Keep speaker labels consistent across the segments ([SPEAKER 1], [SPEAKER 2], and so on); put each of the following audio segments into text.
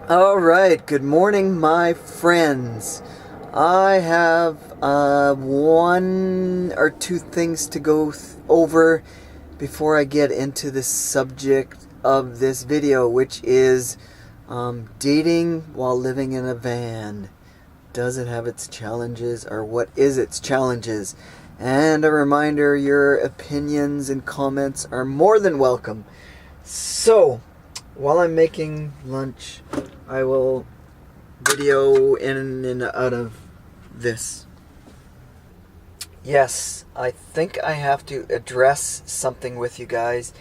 [SPEAKER 1] All right, good morning, my friends. I have one or two things to go over before I get into the subject of this video, which is dating while living in a van. Does it have its challenges, or what is its challenges? And a reminder, your opinions and comments are more than welcome. So, while I'm making lunch, I will video in and out of this. Yes, I think I have to address something with you guys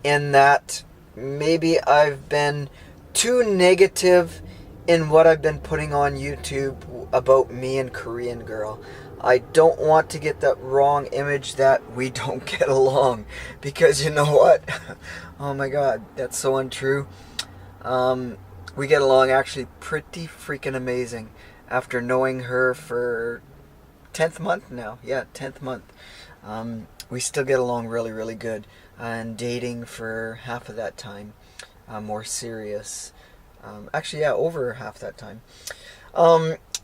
[SPEAKER 1] in that maybe I've been too negative in what I've been putting on YouTube about me and Korean girl. I don't want to get that wrong image that we don't get along, because you know what? Oh my god, that's so untrue. We get along actually pretty freaking amazing after knowing her for 10th month now. Yeah, 10th month. We still get along really, really good. And dating for half of that time. More serious. Actually, yeah, over half that time.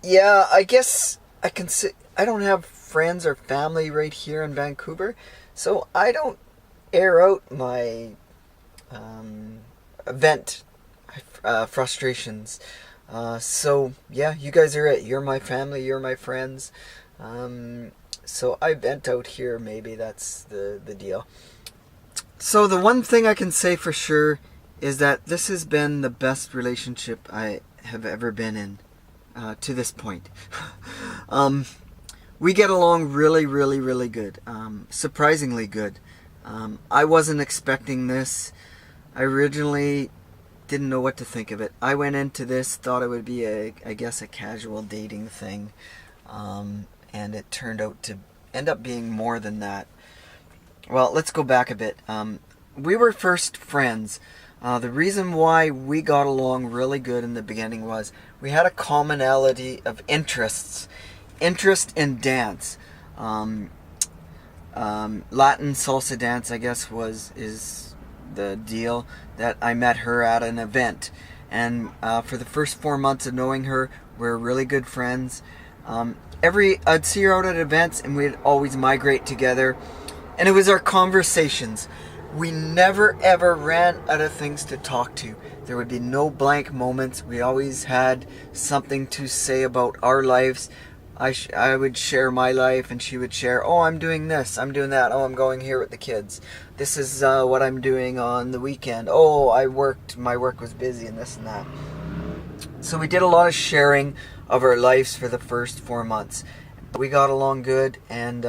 [SPEAKER 1] Yeah, I guess I can say I don't have friends or family right here in Vancouver, so I don't air out my vent frustrations. So yeah, you guys are it. You're my family. You're my friends. So I vent out here. Maybe that's the deal. So the one thing I can say for sure is that this has been the best relationship I have ever been in to this point. We get along really, really, really good. Surprisingly good. I wasn't expecting this. I originally didn't know what to think of it. I went into this, thought it would be I guess a casual dating thing, and it turned out to end up being more than that. Well, let's go back a bit. We were first friends. The reason why we got along really good in the beginning was we had a commonality of interests. Interest in dance. Latin salsa dance, I guess, is the deal that I met her at an event. And for the first 4 months of knowing her, we were really good friends. I'd see her out at events, and we'd always migrate together. And it was our conversations. We never ever ran out of things to talk to. There would be no blank moments. We always had something to say about our lives. I would share my life, and she would share, oh, I'm doing this, I'm doing that, oh, I'm going here with the kids. This is what I'm doing on the weekend. Oh, my work was busy, and this and that. So we did a lot of sharing of our lives for the first 4 months. We got along good, and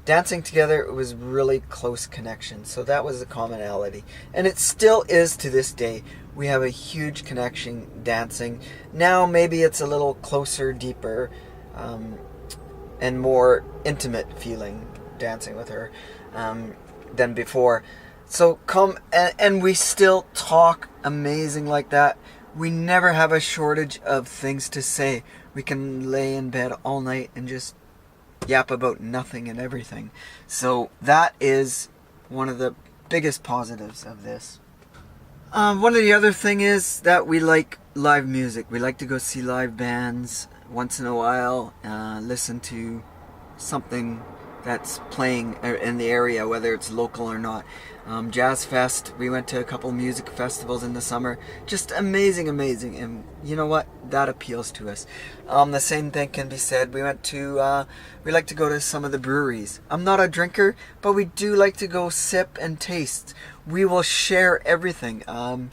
[SPEAKER 1] dancing together, it was really close connection. So that was a commonality. And it still is to this day. We have a huge connection dancing. Now maybe it's a little closer, deeper, and more intimate feeling dancing with her than before. So and we still talk amazing like that. We never have a shortage of things to say. We can lay in bed all night and just yap about nothing and everything. So that is one of the biggest positives of this. One of the other thing is that we like live music. We like to go see live bands once in a while, listen to something that's playing in the area, whether it's local or not. Jazz Fest, we went to a couple music festivals in the summer. Just amazing, and you know what? That appeals to us. The same thing can be said. We like to go to some of the breweries. I'm not a drinker, but we do like to go sip and taste. We will share everything. I'll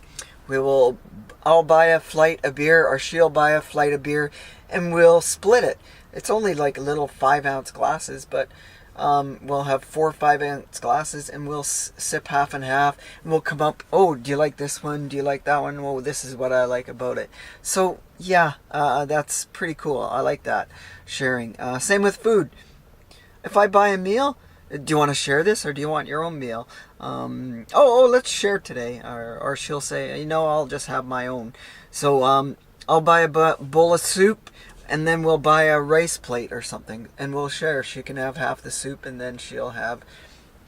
[SPEAKER 1] buy a flight of beer, or she'll buy a flight of beer, and we'll split it. It's only like little 5-ounce glasses, but we'll have 4 5-ounce glasses, and we'll sip half and half, and we'll come up, oh, do you like this one? Do you like that one? Well, this is what I like about it. So, yeah, that's pretty cool. I like that, sharing. Same with food. If I buy a meal, do you want to share this, or do you want your own meal? Let's share today. Or she'll say, I'll just have my own. So I'll buy a bowl of soup, and then we'll buy a rice plate or something, and we'll share. She can have half the soup, and then she'll have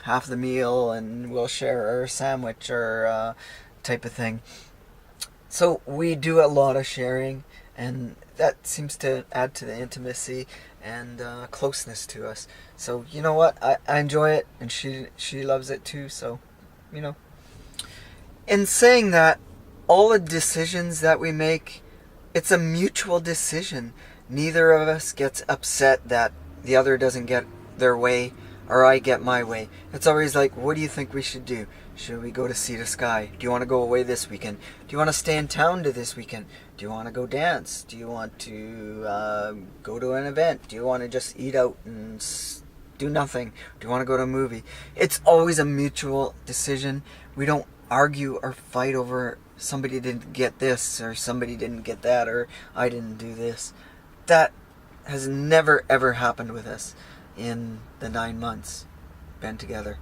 [SPEAKER 1] half the meal, and we'll share our sandwich or type of thing. So we do a lot of sharing, and that seems to add to the intimacy and closeness to us. So you know what? I enjoy it, and she loves it too. So, you know. In saying that, all the decisions that we make, it's a mutual decision. Neither of us gets upset that the other doesn't get their way or I get my way. It's always like, what do you think we should do? Should we go to see the sky? Do you want to go away this weekend? Do you want to stay in town to this weekend? Do you want to go dance? Do you want to go to an event? Do you want to just eat out and do nothing? Do you want to go to a movie? It's always a mutual decision. We don't argue or fight over somebody didn't get this or somebody didn't get that or I didn't do this. That has never ever happened with us in the 9 months been together.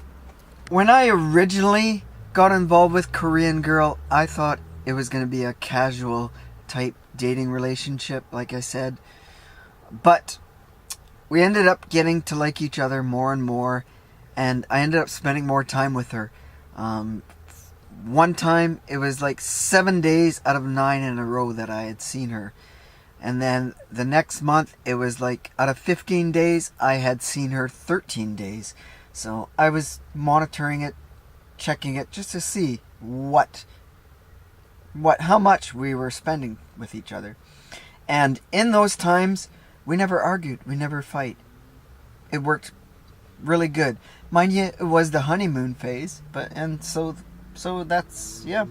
[SPEAKER 1] When I originally got involved with Korean Girl, I thought it was going to be a casual type dating relationship, like I said. But we ended up getting to like each other more and more, and I ended up spending more time with her. One time, it was like 7 days out of 9 in a row that I had seen her. And then the next month, it was like out of 15 days, I had seen her 13 days. So I was monitoring it, checking it, just to see how much we were spending with each other. And in those times, we never argued, we never fight. It worked really good. Mind you, it was the honeymoon phase, so that's, yeah.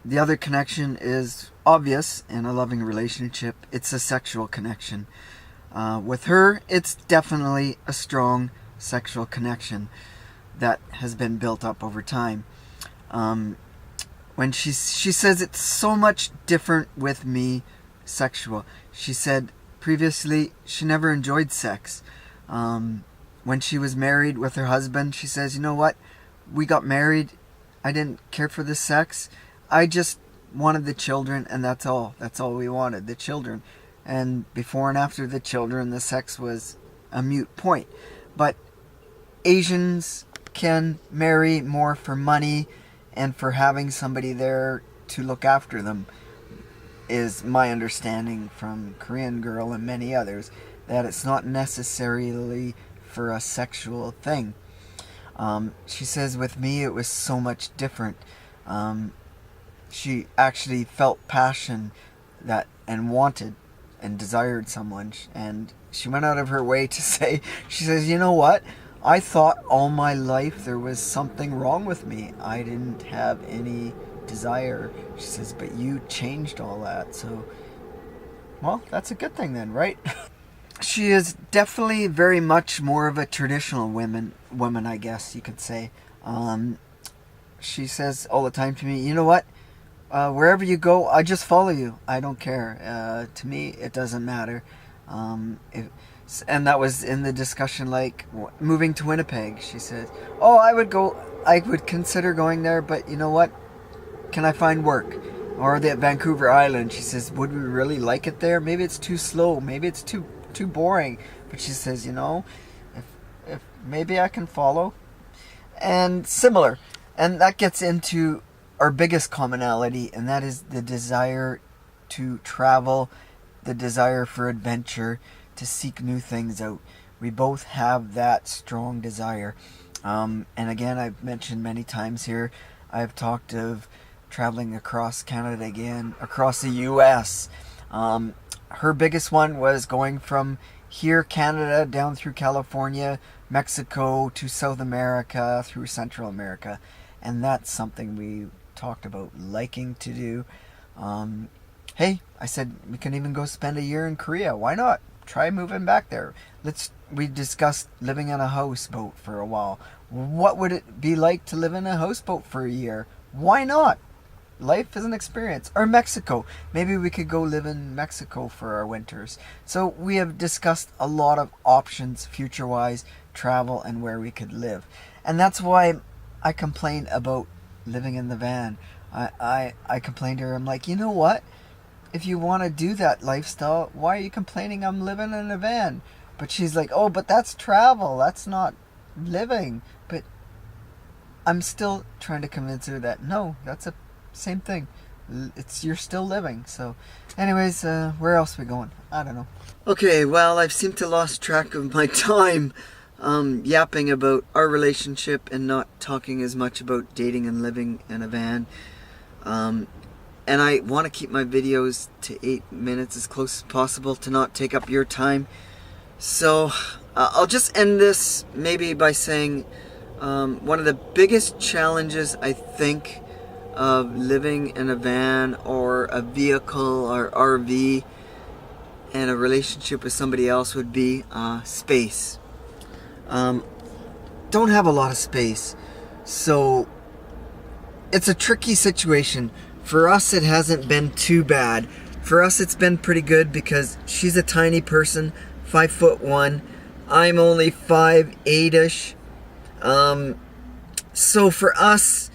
[SPEAKER 1] The other connection is obvious in a loving relationship. It's a sexual connection. With her, it's definitely a strong sexual connection that has been built up over time. When she says it's so much different with me, sexual. She said previously she never enjoyed sex. When she was married with her husband, she says, you know what? We got married. I didn't care for the sex. I just wanted the children, and that's all. That's all we wanted, the children. And before and after the children, the sex was a moot point. But Asians can marry more for money and for having somebody there to look after them, is my understanding from Korean Girl and many others, that it's not necessarily for a sexual thing. She says with me it was so much different. She actually felt passion that and wanted and desired someone, and she went out of her way to say, she says, you know what? I thought all my life there was something wrong with me. I didn't have any desire. She says, but you changed all that. So, well, that's a good thing then, right? She is definitely very much more of a traditional woman, I guess you could say. She says all the time to me, you know what? Wherever you go, I just follow you. I don't care. To me, it doesn't matter. And that was in the discussion, like moving to Winnipeg. She says, oh, I would consider going there, but you know what? Can I find work? Or the Vancouver Island. She says, would we really like it there? Maybe it's too slow. Maybe it's too boring. But she says, you know, if maybe I can follow. And similar. And that gets into our biggest commonality, and that is the desire to travel, the desire for adventure, to seek new things out. We both have that strong desire. And again, I've mentioned many times here, I've talked of traveling across Canada again, across the U.S. Her biggest one was going from here, Canada, down through California, Mexico, to South America, through Central America. And that's something we talked about liking to do. Hey, I said we can even go spend a year in Korea. Why not? Try moving back there. We discussed living in a houseboat for a while. What would it be like to live in a houseboat for a year? Why not? Life is an experience. Or Mexico. Maybe we could go live in Mexico for our winters. So we have discussed a lot of options future-wise, travel, and where we could live. And that's why I complain about living in the van. I complained to her. I'm like, you know what? If you want to do that lifestyle, why are you complaining I'm living in a van? But she's like, oh, but that's travel. That's not living. But I'm still trying to convince her that, no, that's a same thing. you're still living. So anyways, where else are we going? I don't know. Okay, well, I've seemed to lost track of my time yapping about our relationship and not talking as much about dating and living in a van. And I want to keep my videos to 8 minutes as close as possible to not take up your time. So I'll just end this maybe by saying one of the biggest challenges, I think, of living in a van or a vehicle or RV and a relationship with somebody else would be space. Don't have a lot of space, so it's a tricky situation. For us, it hasn't been too bad. For us, it's been pretty good because she's a tiny person, 5'1". I'm only 5'8"-ish. So for us,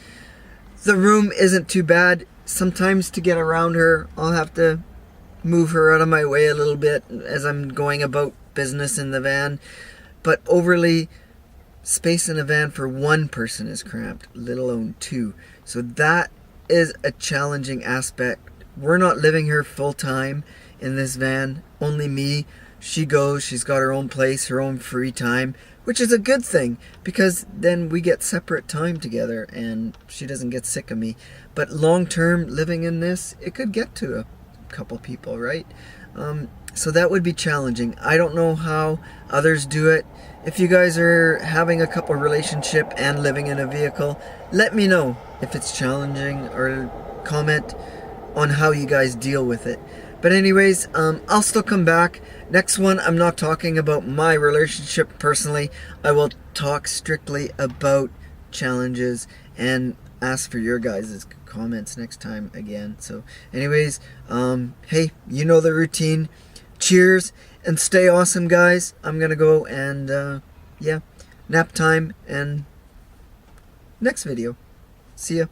[SPEAKER 1] the room isn't too bad. Sometimes to get around her, I'll have to move her out of my way a little bit as I'm going about business in the van. But overly, space in a van for one person is cramped, let alone two. So that is a challenging aspect. We're not living here full time in this van, only me. She's got her own place, her own free time, which is a good thing because then we get separate time together and she doesn't get sick of me. But long term living in this, it could get to a couple people, right? So that would be challenging. I don't know how others do it. If you guys are having a couple relationship and living in a vehicle, let me know if it's challenging or comment on how you guys deal with it. But anyways, I'll still come back. Next one, I'm not talking about my relationship personally. I will talk strictly about challenges and ask for your guys' comments next time again. So anyways, hey, you know the routine. Cheers and stay awesome, guys. I'm gonna go and yeah, nap time and next video. See ya.